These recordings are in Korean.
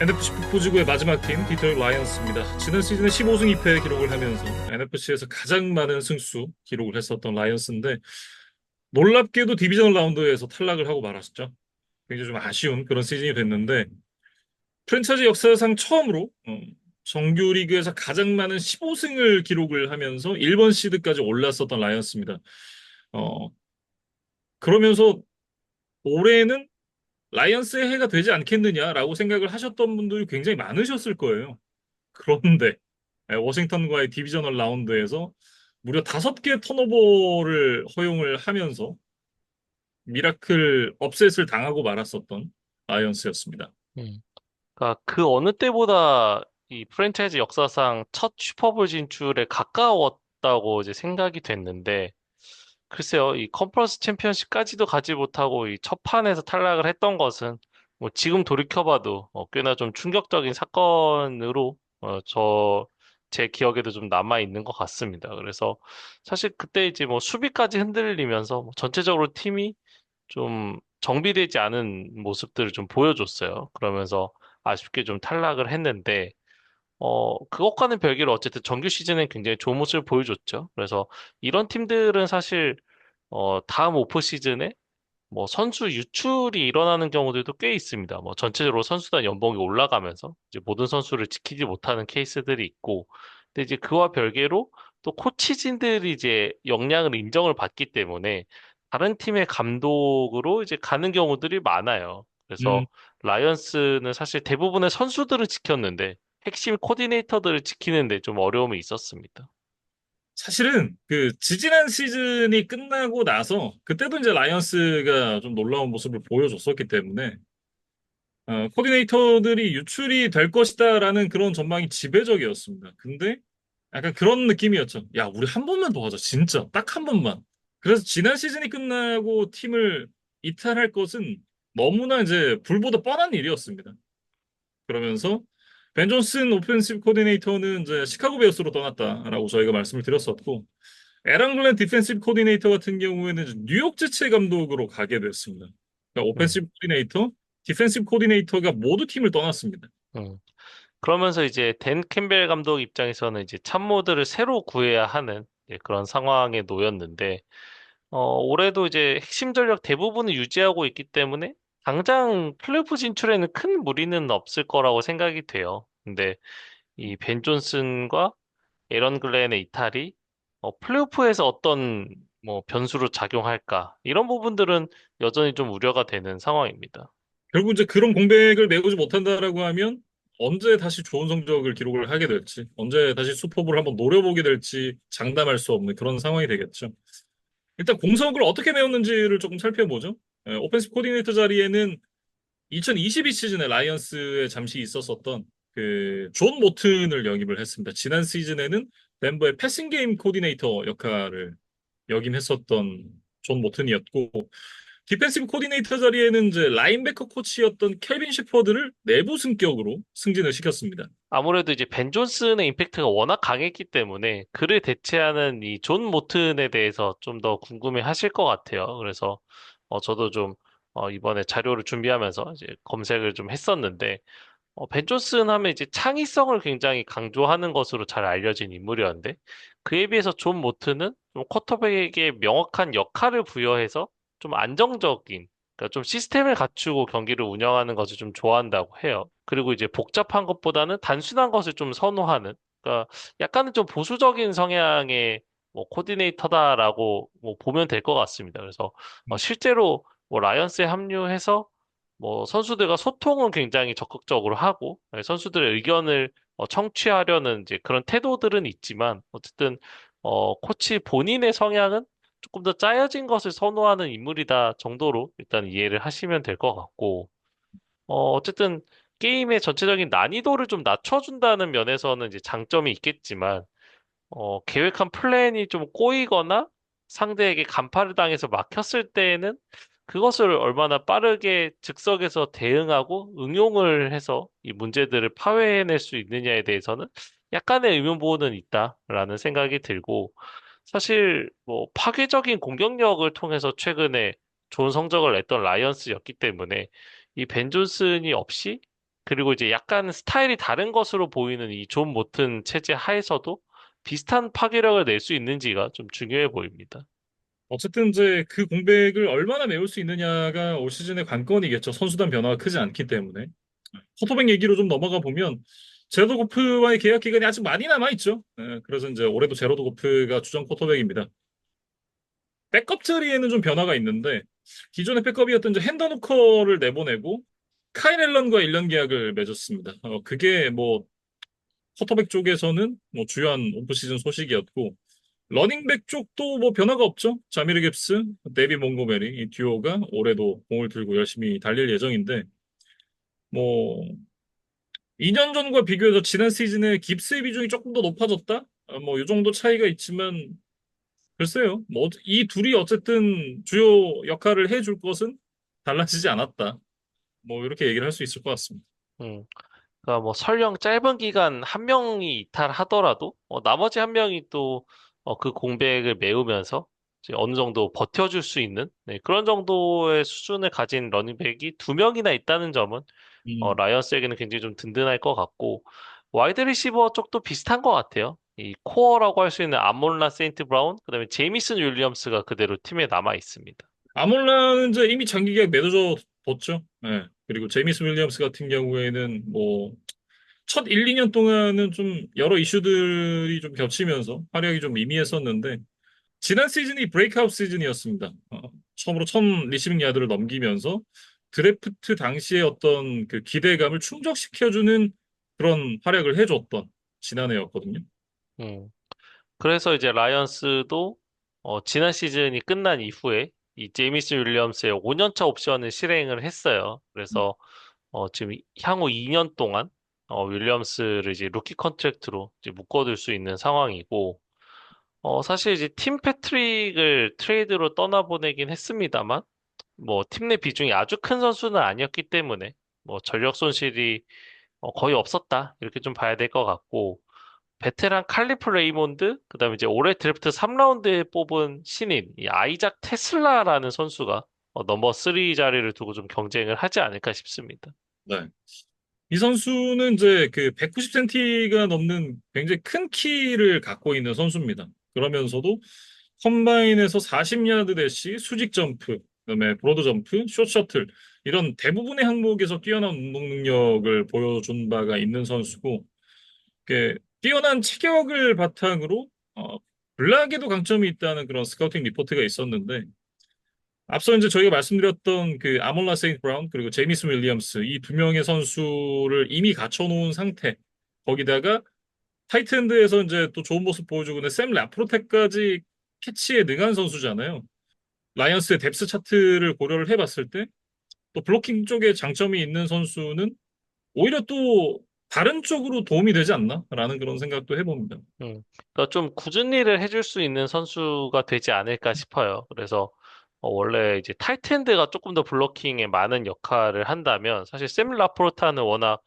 NFC 북부지구의 마지막 팀 디트로이트 라이언스입니다. 지난 시즌에 15승 2패 기록을 하면서 NFC에서 가장 많은 승수 기록을 했었던 라이언스인데 놀랍게도 디비전 라운드에서 탈락을 하고 말았죠. 굉장히 좀 아쉬운 그런 시즌이 됐는데 프랜차이즈 역사상 처음으로 정규리그에서 가장 많은 15승을 기록을 하면서 1번 시드까지 올랐었던 라이언스입니다. 어, 그러면서 올해는 라이언스의 해가 되지 않겠느냐라고 생각을 하셨던 분들이 굉장히 많으셨을 거예요. 그런데 워싱턴과의 디비저널 라운드에서 무려 5개 턴오버를 허용을 하면서 미라클 업셋을 당하고 말았었던 라이언스였습니다. 음. 그러니까 그 어느 때보다 이 프랜차이즈 역사상 첫 슈퍼볼 진출에 가까웠다고 이제 생각이 됐는데, 글쎄요, 이 컨퍼런스 챔피언십까지도 가지 못하고 이 첫 판에서 탈락을 했던 것은 뭐 지금 돌이켜봐도 꽤나 좀 충격적인 사건으로 제 기억에도 좀 남아 있는 것 같습니다. 그래서 사실 그때 이제 뭐 수비까지 흔들리면서 뭐 전체적으로 팀이 좀 정비되지 않은 모습들을 좀 보여줬어요. 그러면서 아쉽게 좀 탈락을 했는데, 그것과는 별개로 어쨌든 정규 시즌에 굉장히 좋은 모습을 보여줬죠. 그래서 이런 팀들은 사실, 다음 오프 시즌에 뭐 선수 유출이 일어나는 경우들도 꽤 있습니다. 뭐 전체적으로 선수단 연봉이 올라가면서 이제 모든 선수를 지키지 못하는 케이스들이 있고, 근데 이제 그와 별개로 또 코치진들이 이제 역량을 인정을 받기 때문에 다른 팀의 감독으로 이제 가는 경우들이 많아요. 음, 그래서 라이언스는 사실 대부분의 선수들은 지켰는데 핵심 코디네이터들을 지키는데 좀 어려움이 있었습니다. 사실은 그 지지난 시즌이 끝나고 나서 그때도 이제 라이언스가 좀 놀라운 모습을 보여줬었기 때문에 코디네이터들이 유출이 될 것이다라는 그런 전망이 지배적이었습니다. 근데 약간 그런 느낌이었죠. 야, 우리 한 번만 더 하자. 진짜 딱 한 번만. 그래서 지난 시즌이 끝나고 팀을 이탈할 것은 너무나 이제 불보다 뻔한 일이었습니다. 그러면서 벤 존슨 오펜시브 코디네이터는 이제 시카고 베어스로 떠났다라고 저희가 말씀을 드렸었고 에런 글렌 디펜시브 코디네이터 같은 경우에는 이제 뉴욕 제츠 감독으로 가게 됐습니다. 그러니까 음, 오펜시브 코디네이터, 디펜시브 코디네이터가 모두 팀을 떠났습니다. 음. 그러면서 이제 댄 캠벨 감독 입장에서는 이제 참모들을 새로 구해야 하는 그런 상황에 놓였는데, 올해도 이제 핵심 전력 대부분을 유지하고 있기 때문에 당장 플레이오프 진출에는 큰 무리는 없을 거라고 생각이 돼요. 근데 이 벤 존슨과 에런 글렌의 이탈이 플레이오프에서 어떤 뭐 변수로 작용할까? 이런 부분들은 여전히 좀 우려가 되는 상황입니다. 결국 이제 그런 공백을 메우지 못한다라고 하면 언제 다시 좋은 성적을 기록을 하게 될지, 언제 다시 슈퍼볼 한번 노려보게 될지 장담할 수 없는 그런 상황이 되겠죠. 일단 공석을 어떻게 메웠는지를 조금 살펴보죠. 오펜스 코디네이터 자리에는 2022 시즌에 라이언스에 잠시 있었었던 그 존 모튼을 영입을 했습니다. 지난 시즌에는 덴버의 패싱 게임 코디네이터 역할을 역임했었던 존 모튼이었고 디펜시브 코디네이터 자리에는 이제 라인베커 코치였던 켈빈 시퍼드를 내부 승격으로 승진을 시켰습니다. 아무래도 이제 벤 존슨의 임팩트가 워낙 강했기 때문에 그를 대체하는 이 존 모튼에 대해서 좀 더 궁금해 하실 것 같아요. 그래서 저도 좀 이번에 자료를 준비하면서 이제 검색을 좀 했었는데 벤 존슨 하면 이제 창의성을 굉장히 강조하는 것으로 잘 알려진 인물이었는데 그에 비해서 존 모튼은 좀 쿼터백에게 명확한 역할을 부여해서 좀 안정적인 그러니까 좀 시스템을 갖추고 경기를 운영하는 것을 좀 좋아한다고 해요. 그리고 이제 복잡한 것보다는 단순한 것을 좀 선호하는 그러니까 약간은 좀 보수적인 성향의 뭐 코디네이터다라고 뭐 보면 될 것 같습니다. 그래서 실제로 뭐 라이언스에 합류해서 뭐 선수들과 소통은 굉장히 적극적으로 하고 선수들의 의견을 청취하려는 이제 그런 태도들은 있지만 어쨌든 코치 본인의 성향은 조금 더 짜여진 것을 선호하는 인물이다 정도로 일단 이해를 하시면 될 것 같고 어쨌든 게임의 전체적인 난이도를 좀 낮춰준다는 면에서는 이제 장점이 있겠지만 계획한 플랜이 좀 꼬이거나 상대에게 간파를 당해서 막혔을 때에는 그것을 얼마나 빠르게 즉석에서 대응하고 응용을 해서 이 문제들을 파괴해낼 수 있느냐에 대해서는 약간의 의문부호는 있다라는 생각이 들고 사실 뭐 파괴적인 공격력을 통해서 최근에 좋은 성적을 냈던 라이언스였기 때문에 이 벤 존슨이 없이 그리고 이제 약간 스타일이 다른 것으로 보이는 이 존 모튼 체제 하에서도 비슷한 파괴력을 낼 수 있는지가 좀 중요해 보입니다. 어쨌든 이제 그 공백을 얼마나 메울 수 있느냐가 올 시즌의 관건이겠죠. 선수단 변화가 크지 않기 때문에. 포토백 얘기로 좀 넘어가 보면 제로드 고프와의 계약 기간이 아직 많이 남아 있죠. 그래서 이제 올해도 제로드 고프가 주전 포토백입니다. 백업 자리에는 좀 변화가 있는데 기존의 백업이었던 이제 핸더 누커를 내보내고 카일 앨런과 1년 계약을 맺었습니다. 그게 뭐 포터백 쪽에서는 뭐 주요한 오프시즌 소식이었고 러닝백 쪽도 뭐 변화가 없죠. 자미르 깁스, 데비 몽고메리 이 듀오가 올해도 공을 들고 열심히 달릴 예정인데 뭐 2년 전과 비교해서 지난 시즌에 깁스의 비중이 조금 더 높아졌다? 뭐 이 정도 차이가 있지만 글쎄요. 뭐 이 둘이 어쨌든 주요 역할을 해줄 것은 달라지지 않았다. 뭐 이렇게 얘기를 할 수 있을 것 같습니다. 음. 그러니까 뭐 설령 짧은 기간 한 명이 이탈하더라도 나머지 한 명이 또 그 공백을 메우면서 이제 어느 정도 버텨줄 수 있는 네, 그런 정도의 수준을 가진 러닝백이 두 명이나 있다는 점은 음. 라이언스에게는 굉장히 좀 든든할 것 같고 와이드 리시버 쪽도 비슷한 것 같아요. 이 코어라고 할 수 있는 아몬라 세인트 브라운 그다음에 제이미슨 윌리엄스가 그대로 팀에 남아 있습니다. 아몰라는 이제 이미 장기 계약 맺어져 뒀죠. 예. 그리고 제이미스 윌리엄스 같은 경우에는 뭐 첫 1, 2년 동안은 좀 여러 이슈들이 좀 겹치면서 활약이 좀 미미했었는데 지난 시즌이 브레이크아웃 시즌이었습니다. 처음으로 1000 리시빙 야드를 넘기면서 드래프트 당시의 어떤 그 기대감을 충족시켜주는 그런 활약을 해줬던 지난해였거든요. 음. 그래서 이제 라이언스도 지난 시즌이 끝난 이후에 이 제이미스 윌리엄스의 5년차 옵션을 실행을 했어요. 그래서 지금 향후 2년 동안 윌리엄스를 이제 루키 컨트랙트로 이제 묶어둘 수 있는 상황이고 사실 이제 팀 패트릭을 트레이드로 떠나보내긴 했습니다만 뭐 팀 내 비중이 아주 큰 선수는 아니었기 때문에 뭐 전력 손실이 거의 없었다 이렇게 좀 봐야 될 것 같고 베테랑 칼리프 레이몬드, 그다음에 이제 올해 드래프트 3라운드에 뽑은 신인 이 아이작 테슬라라는 선수가 넘버 3 자리를 두고 좀 경쟁을 하지 않을까 싶습니다. 네. 이 선수는 이제 그 190cm가 넘는 굉장히 큰 키를 갖고 있는 선수입니다. 그러면서도 컴바인에서 40야드 대시, 수직 점프, 그다음에 브로드 점프, 숏 셔틀 이런 대부분의 항목에서 뛰어난 운동 능력을 보여준 바가 있는 선수고, 뛰어난 체격을 바탕으로 블락에도 강점이 있다는 그런 스카우팅 리포트가 있었는데 앞서 이제 저희가 말씀드렸던 그 아몰라 세인트 브라운 그리고 제이미스 윌리엄스 이 두 명의 선수를 이미 갖춰놓은 상태 거기다가 타이트엔드에서 이제 또 좋은 모습 보여주고 있는 샘 라프로테까지 캐치에 능한 선수잖아요. 라이언스의 뎁스 차트를 고려를 해봤을 때 또 블로킹 쪽에 장점이 있는 선수는 오히려 또 다른 쪽으로 도움이 되지 않나라는 그런 생각도 해봅니다. 그러니까 좀 굳은 일을 해줄 수 있는 선수가 되지 않을까 싶어요. 그래서 원래 이제 타이트엔드가 조금 더 블로킹에 많은 역할을 한다면 사실 샘 라포르타는 워낙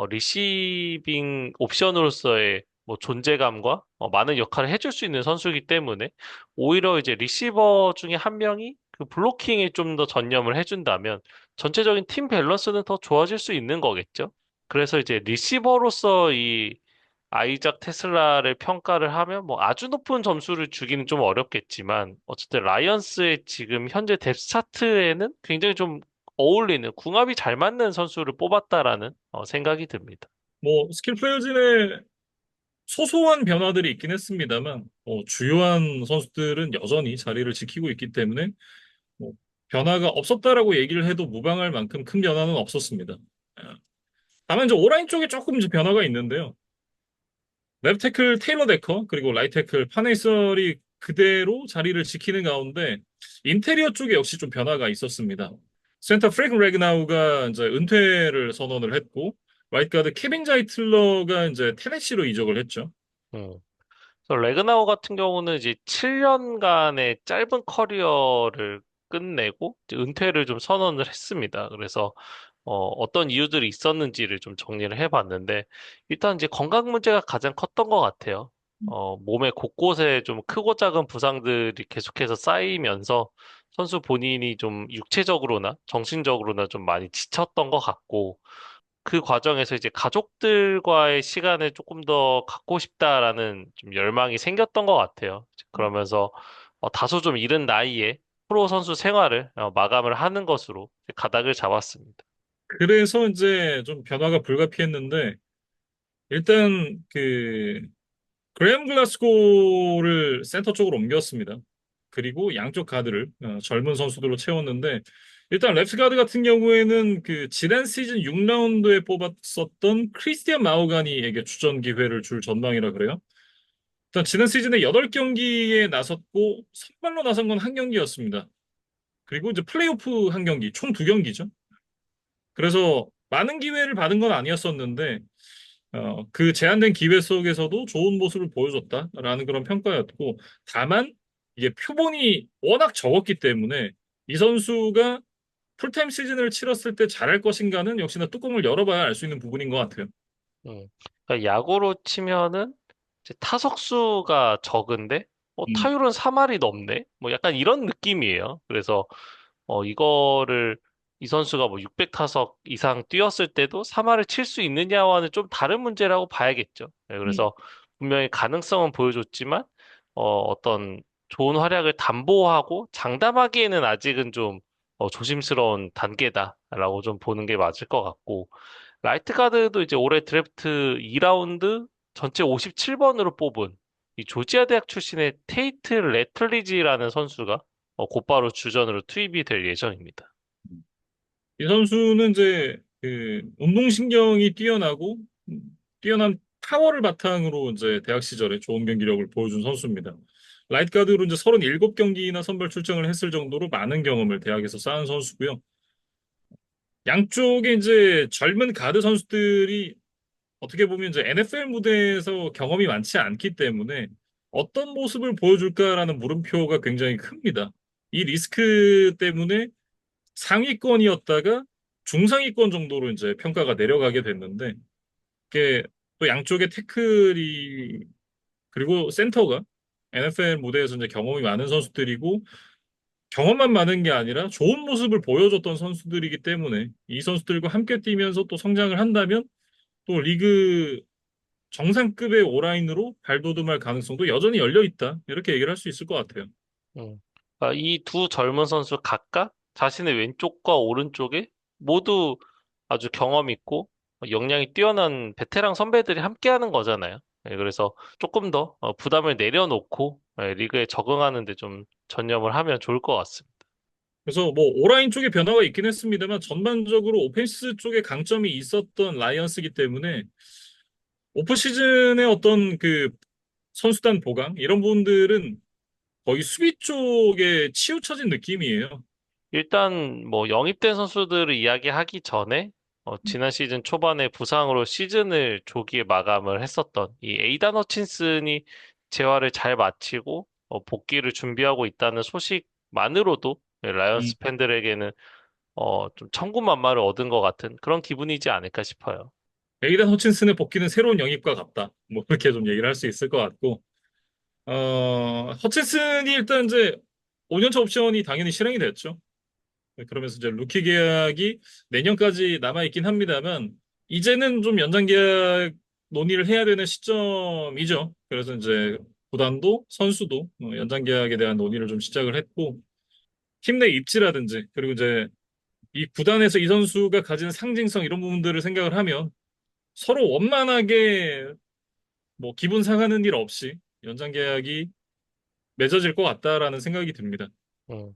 리시빙 옵션으로서의 뭐 존재감과 많은 역할을 해줄 수 있는 선수이기 때문에 오히려 이제 리시버 중에 한 명이 그 블로킹에 좀 더 전념을 해준다면 전체적인 팀 밸런스는 더 좋아질 수 있는 거겠죠. 그래서 이제 리시버로서 이 아이작 테슬라를 평가를 하면 뭐 아주 높은 점수를 주기는 좀 어렵겠지만 어쨌든 라이언스의 지금 현재 뎁스 차트에는 굉장히 좀 어울리는 궁합이 잘 맞는 선수를 뽑았다라는 생각이 듭니다. 뭐 스킬 플레이어진의 소소한 변화들이 있긴 했습니다만 주요한 선수들은 여전히 자리를 지키고 있기 때문에 뭐 변화가 없었다라고 얘기를 해도 무방할 만큼 큰 변화는 없었습니다. 아, 다만 이제 오라인 쪽에 조금 이제 변화가 있는데요. 랩 태클 테일러 데커 그리고 라이트 태클 파네이설이 그대로 자리를 지키는 가운데 인테리어 쪽에 역시 좀 변화가 있었습니다. 센터 프랭크 레그나우가 이제 은퇴를 선언을 했고 라이트 가드 케빈 자이틀러가 이제 테네시로 이적을 했죠. 음. 그래서 레그나우 같은 경우는 이제 7년간의 짧은 커리어를 끝내고 이제 은퇴를 좀 선언을 했습니다. 그래서 어떤 이유들이 있었는지를 좀 정리를 해봤는데, 일단 이제 건강 문제가 가장 컸던 것 같아요. 몸의 곳곳에 좀 크고 작은 부상들이 계속해서 쌓이면서 선수 본인이 좀 육체적으로나 정신적으로나 좀 많이 지쳤던 것 같고, 그 과정에서 이제 가족들과의 시간을 조금 더 갖고 싶다라는 좀 열망이 생겼던 것 같아요. 그러면서 다소 좀 이른 나이에 프로 선수 생활을 마감을 하는 것으로 가닥을 잡았습니다. 그래서 이제 좀 변화가 불가피했는데 일단 그 그레이엄 글라스고를 센터 쪽으로 옮겼습니다. 그리고 양쪽 가드를 젊은 선수들로 채웠는데 일단 랩스 가드 같은 경우에는 그 지난 시즌 6라운드에 뽑았었던 크리스티안 마우가니에게出전 기회를 줄 전망이라 그래요. 일단 지난 시즌에 8경기에 나섰고 선발로 나선 건 한 경기였습니다. 그리고 이제 플레이오프 한 경기, 총 두 경기죠. 그래서 많은 기회를 받은 건 아니었었는데 그 제한된 기회 속에서도 좋은 모습을 보여줬다라는 그런 평가였고, 다만 이게 표본이 워낙 적었기 때문에 이 선수가 풀타임 시즌을 치렀을 때 잘할 것인가는 역시나 뚜껑을 열어봐야 알 수 있는 부분인 것 같아요. 음. 그러니까 야구로 치면은 이제 타석수가 적은데 음, 타율은 3할이 넘네? 뭐 약간 이런 느낌이에요. 그래서 이거를 이 선수가 뭐 600타석 이상 뛰었을 때도 3할을 칠 수 있느냐와는 좀 다른 문제라고 봐야겠죠. 네, 음, 그래서 분명히 가능성은 보여줬지만 어떤 좋은 활약을 담보하고 장담하기에는 아직은 좀 조심스러운 단계다라고 좀 보는 게 맞을 것 같고, 라이트 가드도 이제 올해 드래프트 2라운드 전체 57번으로 뽑은 이 조지아 대학 출신의 테이트 레틀리지라는 선수가 곧바로 주전으로 투입이 될 예정입니다. 이 선수는 이제 그 운동신경이 뛰어나고 뛰어난 파워를 바탕으로 이제 대학 시절에 좋은 경기력을 보여준 선수입니다. 라이트 가드로 이제 37경기나 선발 출장을 했을 정도로 많은 경험을 대학에서 쌓은 선수고요. 양쪽에 이제 젊은 가드 선수들이 어떻게 보면 이제 NFL 무대에서 경험이 많지 않기 때문에 어떤 모습을 보여줄까라는 물음표가 굉장히 큽니다. 이 리스크 때문에 상위권이었다가 중상위권 정도로 이제 평가가 내려가게 됐는데, 이게 또 양쪽의 태클이 그리고 센터가 NFL 무대에서 이제 경험이 많은 선수들이고 경험만 많은 게 아니라 좋은 모습을 보여줬던 선수들이기 때문에 이 선수들과 함께 뛰면서 또 성장을 한다면 또 리그 정상급의 오라인으로 발돋움할 가능성도 여전히 열려 있다. 이렇게 얘기를 할 수 있을 것 같아요. 이 두 젊은 선수 각각 자신의 왼쪽과 오른쪽에 모두 아주 경험 있고 역량이 뛰어난 베테랑 선배들이 함께하는 거잖아요. 예, 그래서 조금 더 부담을 내려놓고 리그에 적응하는 데 좀 전념을 하면 좋을 것 같습니다. 그래서 뭐 오라인 쪽에 변화가 있긴 했습니다만 전반적으로 오펜스 쪽에 강점이 있었던 라이언스기 때문에 오프 시즌의 어떤 그 선수단 보강 이런 부분들은 거의 수비 쪽에 치우쳐진 느낌이에요. 일단 뭐 영입된 선수들을 이야기하기 전에 지난 시즌 초반에 부상으로 시즌을 조기에 마감을 했었던 이 에이단 허친슨이 재활을 잘 마치고 복귀를 준비하고 있다는 소식만으로도 음, 라이언스 팬들에게는 좀 천군만마를 얻은 것 같은 그런 기분이지 않을까 싶어요. 에이단 허친슨의 복귀는 새로운 영입과 같다. 뭐 그렇게 좀 얘기를 할 수 있을 것 같고 허친슨이 일단 이제 5년차 옵션이 당연히 실행이 됐죠. 네, 그러면서 이제 루키 계약이 내년까지 남아있긴 합니다만, 이제는 좀 연장 계약 논의를 해야 되는 시점이죠. 그래서 이제 구단도 선수도 연장 계약에 대한 논의를 좀 시작을 했고, 팀 내 입지라든지, 그리고 이제 이 구단에서 이 선수가 가진 상징성 이런 부분들을 생각을 하면 서로 원만하게 뭐 기분 상하는 일 없이 연장 계약이 맺어질 것 같다라는 생각이 듭니다. 음.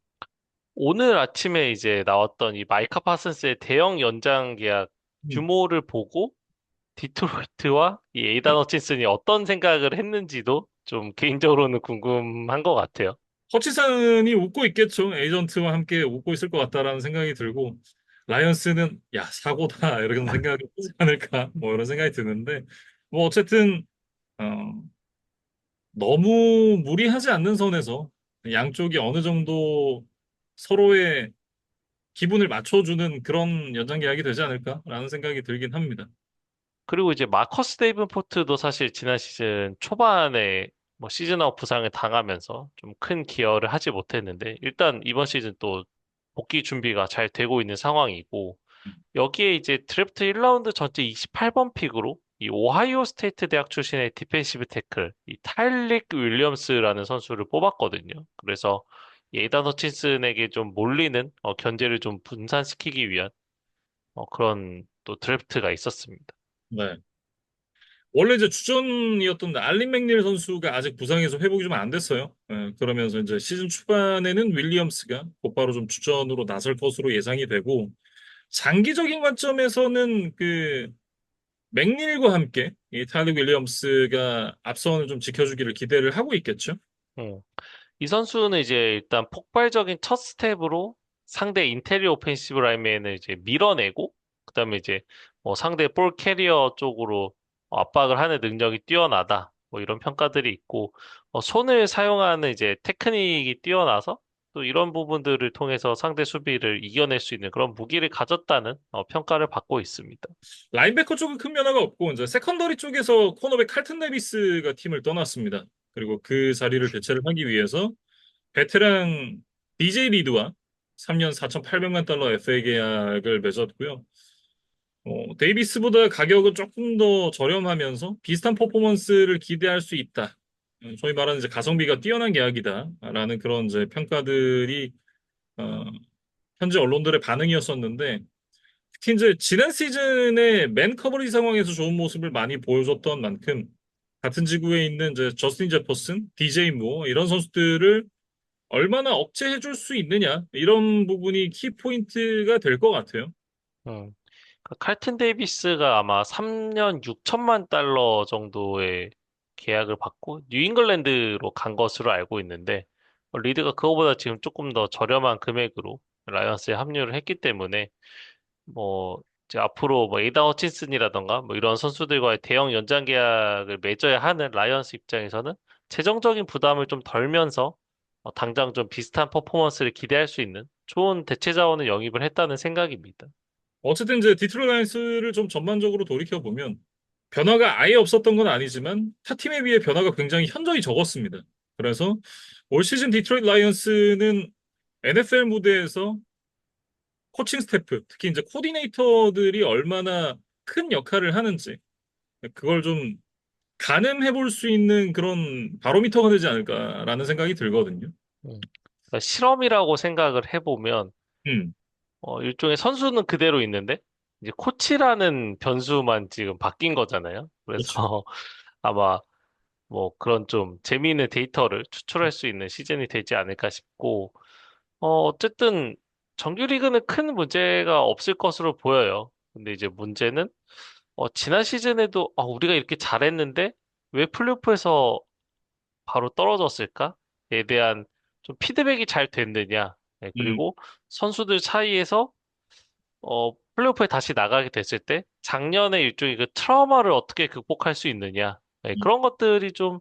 오늘 아침에 이제 나왔던 이 마이카 파슨스의 대형 연장 계약 음. 규모를 보고 디트로이트와 이 에이단 허친슨이 어떤 생각을 했는지도 좀 개인적으로는 궁금한 것 같아요. 허치슨이 웃고 있겠죠. 에이전트와 함께 웃고 있을 것 같다라는 생각이 들고, 라이언스는 야 사고다 이런 생각이 하지 않을까 뭐 이런 생각이 드는데, 뭐 어쨌든 어, 너무 무리하지 않는 선에서 양쪽이 어느 정도 서로의 기분을 맞춰주는 그런 연장 계약이 되지 않을까라는 생각이 들긴 합니다. 그리고 이제 마커스 데이븐포트도 사실 지난 시즌 초반에 뭐 시즌아웃 부상을 당하면서 좀 큰 기여를 하지 못했는데 일단 이번 시즌 또 복귀 준비가 잘 되고 있는 상황이고 여기에 이제 드래프트 1라운드 전체 28번 픽으로 이 오하이오 스테이트 대학 출신의 디펜시브 태클, 이 타일릭 윌리엄스라는 선수를 뽑았거든요. 그래서 이 에이단 허친슨에게 좀 몰리는 견제를 좀 분산시키기 위한 그런 또 드래프트가 있었습니다. 네. 원래 이제 주전이었던 알린 맥닐 선수가 아직 부상에서 회복이 좀 안 됐어요. 그러면서 이제 시즌 초반에는 윌리엄스가 곧바로 좀 주전으로 나설 것으로 예상이 되고, 장기적인 관점에서는 그 맥닐과 함께 이 타일릭 윌리엄스가 앞선을 좀 지켜주기를 기대를 하고 있겠죠. 음. 이 선수는 이제 일단 폭발적인 첫 스텝으로 상대 인테리어 오펜시브 라인맨을 이제 밀어내고, 그다음에 이제 뭐 상대 볼 캐리어 쪽으로 압박을 하는 능력이 뛰어나다. 뭐 이런 평가들이 있고, 손을 사용하는 이제 테크닉이 뛰어나서 또 이런 부분들을 통해서 상대 수비를 이겨낼 수 있는 그런 무기를 가졌다는 평가를 받고 있습니다. 라인베커 쪽은 큰 변화가 없고 이제 세컨더리 쪽에서 코너백 칼튼 네비스가 팀을 떠났습니다. 그리고 그 자리를 대체를 하기 위해서 베테랑 DJ 리드와 3년 4,800만 달러 FA 계약을 맺었고요. 데이비스보다 가격은 조금 더 저렴하면서 비슷한 퍼포먼스를 기대할 수 있다. 소위 말하는 이제 가성비가 뛰어난 계약이다라는 그런 이제 평가들이 어, 현재 언론들의 반응이었었는데, 특히 이제 지난 시즌에 맨 커버리지 상황에서 좋은 모습을 많이 보여줬던 만큼 같은 지구에 있는 이제 저스틴 제퍼슨, DJ 무어 이런 선수들을 얼마나 억제해줄 수 있느냐 이런 부분이 키포인트가 될 것 같아요. 음. 그 칼튼 데이비스가 아마 3년 6천만 달러 정도의 계약을 받고 뉴잉글랜드로 간 것으로 알고 있는데 리드가 그거보다 지금 조금 더 저렴한 금액으로 라이언스에 합류를 했기 때문에 뭐 이제 앞으로 뭐 에이다 허친슨이라던가 뭐 이런 선수들과의 대형 연장 계약을 맺어야 하는 라이언스 입장에서는 재정적인 부담을 좀 덜면서 당장 좀 비슷한 퍼포먼스를 기대할 수 있는 좋은 대체 자원을 영입을 했다는 생각입니다. 어쨌든 이제 디트로이트 라이온스를 좀 전반적으로 돌이켜 보면 변화가 아예 없었던 건 아니지만 타 팀에 비해 변화가 굉장히 현저히 적었습니다. 그래서 올 시즌 디트로이트 라이온스는 NFL 무대에서 코칭 스태프, 특히 이제 코디네이터들이 얼마나 큰 역할을 하는지 그걸 좀 가늠해 볼 수 있는 그런 바로미터가 되지 않을까라는 생각이 들거든요. 음. 그러니까 실험이라고 생각을 해보면 음, 일종의 선수는 그대로 있는데 이제 코치라는 변수만 지금 바뀐 거잖아요. 그래서 그렇죠. 아마 뭐 그런 좀 재미있는 데이터를 추출할 수 있는 시즌이 되지 않을까 싶고 어쨌든 정규리그는 큰 문제가 없을 것으로 보여요. 근데 이제 문제는 지난 시즌에도 우리가 이렇게 잘했는데 왜 플레이오프에서 바로 떨어졌을까에 대한 좀 피드백이 잘 됐느냐. 네, 음, 그리고 선수들 사이에서 플레이오프에 다시 나가게 됐을 때 작년에 일종의 그 트라우마를 어떻게 극복할 수 있느냐. 네, 음, 그런 것들이 좀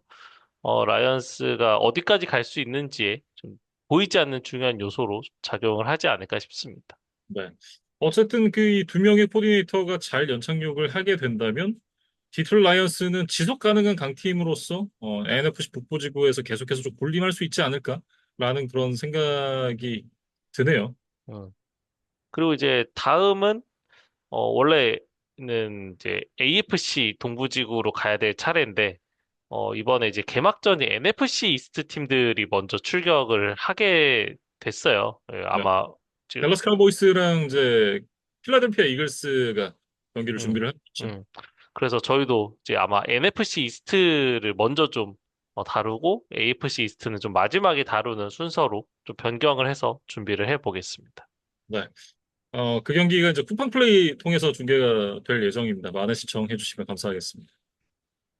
라이언스가 어디까지 갈 수 있는지에 좀 보이지 않는 중요한 요소로 작용을 하지 않을까 싶습니다. 네. 어쨌든 그 두 명의 코디네이터가 잘 연착륙을 하게 된다면 디트로이트 라이언스는 지속 가능한 강팀으로서 NFC 북부지구에서 계속해서 좀 군림할 수 있지 않을까라는 그런 생각이 드네요. 음. 그리고 이제 다음은 원래는 이제 AFC 동부지구로 가야 될 차례인데 이번에 이제 개막전이 NFC 이스트 팀들이 먼저 출격을 하게 됐어요. 예, 네. 아마 지금 댈러스 카우보이스랑 이제 필라델피아 이글스가 경기를 음, 준비를 했죠. 음. 그래서 저희도 이제 아마 NFC 이스트를 먼저 좀 다루고 AFC 이스트는 좀 마지막에 다루는 순서로 좀 변경을 해서 준비를 해보겠습니다. 네. 그 경기가 이제 쿠팡 플레이 통해서 중계가 될 예정입니다. 많은 시청해 주시면 감사하겠습니다.